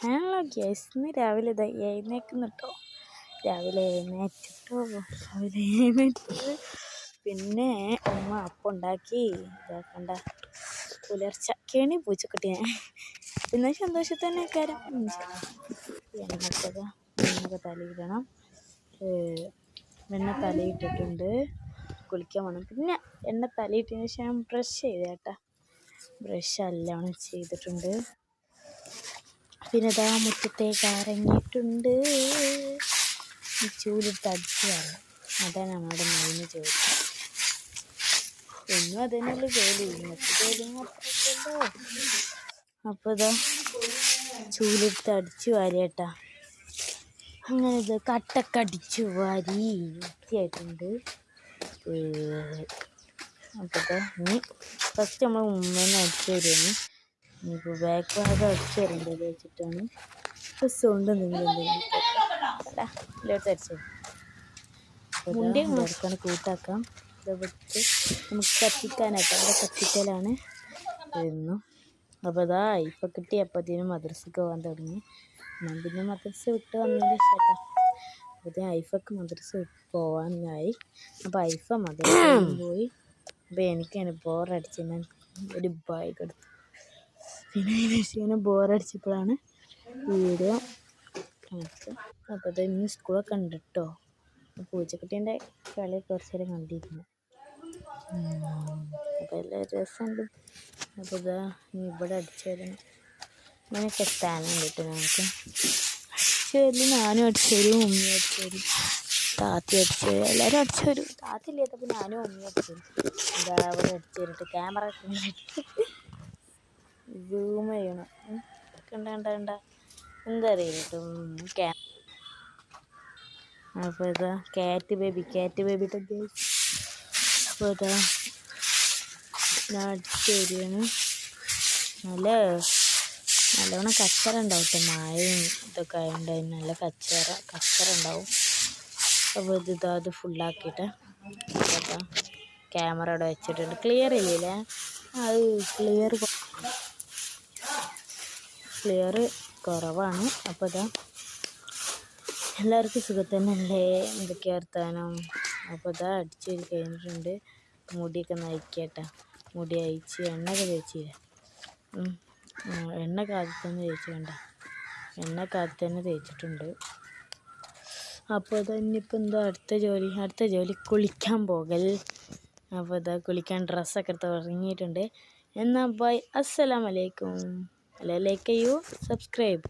Hello gas, ഇന്ന് രാവിലെ എഴുന്നേൽക്കുന്നു കേട്ടോ. രാവിലെ എഴുന്നേറ്റ് പിന്നെ ഉമ്മ അപ്പം ഉണ്ടാക്കി ഇതാക്കണ്ട പുലർച്ചെ കേണി പൂച്ചക്കുട്ടിയെ പിന്നെ സന്തോഷത്തന്നെ കാര്യം എണ്ണൊക്കെ തലയിടണം. എണ്ണ തലയിട്ടിട്ടുണ്ട്, കുളിക്കാൻ പോകണം. പിന്നെ എണ്ണ തലയിട്ടതിന് ശേഷം ബ്രഷ് ചെയ്തേട്ടാ, ബ്രഷ് എല്ലാം ചെയ്തിട്ടുണ്ട്. പിന്നെ ഇതാ മുറ്റത്തേക്ക് ഇറങ്ങിയിട്ടുണ്ട്. ചൂലെടുത്ത് അടിക്കുകയാണ്, അതാണ് നമ്മുടെ മെയിൻ ജോലി. ഒന്നും അതിനുള്ള ജോലി, ഇന്നത്തെ ജോലി മാത്രമല്ലല്ലോ. അപ്പോൾ ഇതാ ചൂലെടുത്ത് അടിച്ചു വാരിയേട്ടാ. അങ്ങനെ ഇത് കട്ടൊക്കെ അടിച്ചു വാരി വൃത്തിയായിട്ടുണ്ട്. അപ്പോൾ ഇതാ ഇനി ഫസ്റ്റ് നമ്മൾ ഉമ്മേനെ അടിച്ചു തരുന്നു. ഇനിയിപ്പോൾ ബാക്ക് ഭാഗം അടിച്ചു തരേണ്ടത് വെച്ചിട്ടാണ് സൗണ്ട് അടിച്ചാണ് കൂട്ടാക്കാം. ഇതൊക്കെ നമുക്ക് കത്തിക്കാനായിട്ട് അവിടെ കത്തിക്കലാണ് വരുന്നു. അപ്പോൾ ഇതാ ഇപ്പം കിട്ടി. അപ്പോഴത്തേനും മദ്രസക്ക് പോകാൻ തുടങ്ങി. ഞാൻ പിന്നെ മദ്രസ വിട്ട് വന്നതിന് ശേഷം അപ്പോഴത്തേനും ഐഫക്ക് മദ്രസ പോകാനായി. അപ്പോൾ ഐഫ മദ്രസ പോയി. അപ്പോൾ എനിക്കാണ് ബോറടിച്ച് ഞാൻ ഒരു ബാഗ് എടുത്തു. പിന്നെ അതിന് ബോറടിച്ചപ്പോഴാണ് വീഡിയോ കാണിച്ചത്. അപ്പോൾ അത് ഇന്ന് സ്കൂളൊക്കെ ഉണ്ട് കേട്ടോ. പൂച്ചക്കുട്ടീൻ്റെ കളി കുറച്ച് നേരം കണ്ടിരുന്നു. അപ്പോൾ എല്ലാം രസമുണ്ട്. അപ്പോൾ ഇതാ ഇവിടെ അടിച്ചു വരണം. അങ്ങനെയൊക്കെ സ്ഥാനം കിട്ടും നമുക്ക്. അടിച്ചു വരും, ഞാനും അടിച്ചു വരും, ഉമ്മി അടിച്ചു വരും, താത്തി അടിച്ചു വരും, എല്ലാവരും അടിച്ചു വരും. താത്തില്ലാത്തപ്പോൾ ഞാനും ഉമ്മി അടിച്ചു വരും. എന്താ അവിടെ അടിച്ചു വരിട്ട് ക്യാമറ സൂം ചെയ്യണം. കണ്ട എന്താ അറിയില്ല. അപ്പോൾ ഇതാ കാറ്റ് ബേബിട്ട്. അപ്പോൾ ഇതാ ഞാൻ അടിച്ചു വരികയാണ്. നല്ലോണം കച്ചറ ഉണ്ടാവും കേട്ടോ. മഴയും ഇതൊക്കെ ആയതുകൊണ്ട് അതിന് നല്ല കച്ചറ ഉണ്ടാവും. അപ്പോൾ അത് ഫുള്ളാക്കിയിട്ട് ക്യാമറ അവിടെ വെച്ചിട്ടുണ്ട്. ക്ലിയർ ഇല്ലേ? അത് ക്ലിയർ കുറവാണ്. അപ്പോൾ ഇതാ എല്ലാവർക്കും സുഖത്തന്നല്ലേ, എന്തൊക്കെ വർത്താനം? അപ്പോൾ ഇതാ അടിച്ചു കഴിഞ്ഞിട്ടുണ്ട്. മുടിയൊക്കെ നയിക്കട്ടെ. മുടി അയച്ച് എണ്ണയൊക്കെ തേച്ചില്ല. എണ്ണയൊക്കെ ആദ്യം തന്നെ തേച്ച് വേണ്ട, എണ്ണയൊക്കെ ആദ്യം തന്നെ തേച്ചിട്ടുണ്ട്. അപ്പോൾ ഇതാ ഇനിയിപ്പോൾ എന്താ അടുത്ത ജോലി കുളിക്കാൻ പോകൽ. അപ്പോൾ ഇതാ കുളിക്കാൻ ഡ്രസ്സൊക്കെ എടുത്ത് ഇറങ്ങിയിട്ടുണ്ട്. എന്നാൽ ബൈ, അസ്സലാമു അലൈക്കും. ലൈക്ക് ചെയ്യൂ, സബ്സ്ക്രൈബ്.